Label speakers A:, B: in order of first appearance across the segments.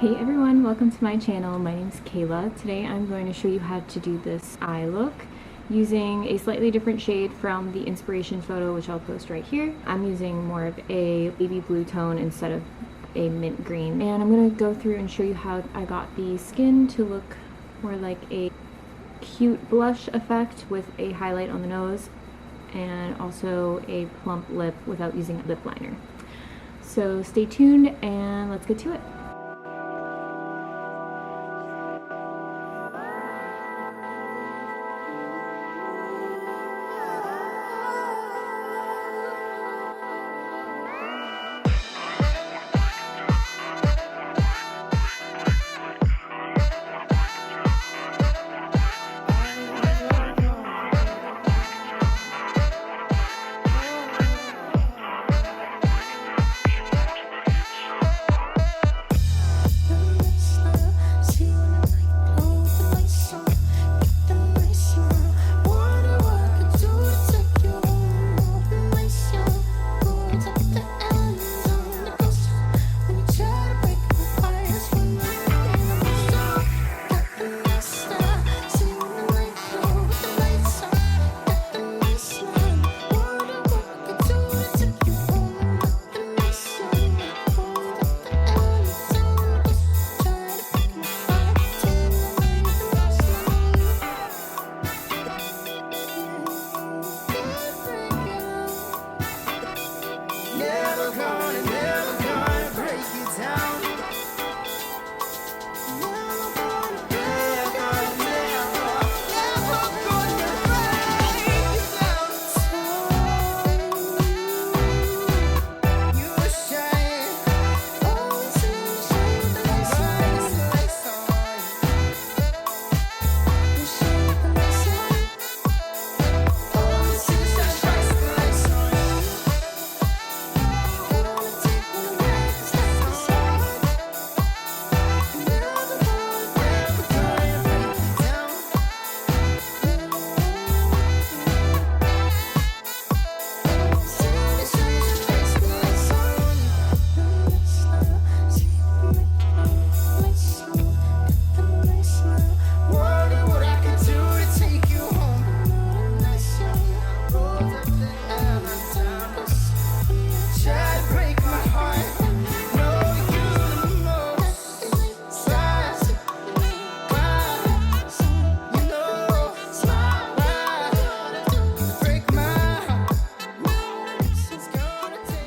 A: Hey everyone, welcome to my channel. My name is Kayla. Today I'm going to show you how to do this eye look using a slightly different shade from the inspiration photo, which I'll post right here. I'm using more of a baby blue tone instead of a mint green. And I'm going to go through and show you how I got the skin to look more like a cute blush effect with a highlight on the nose and also a plump lip without using a lip liner. So stay tuned and let's get to it.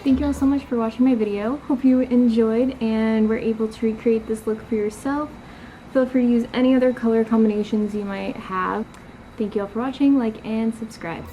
A: Thank you all so much for watching my video. Hope you enjoyed and were able to recreate this look for yourself. Feel free to use any other color combinations you might have. Thank you all for watching, like and subscribe.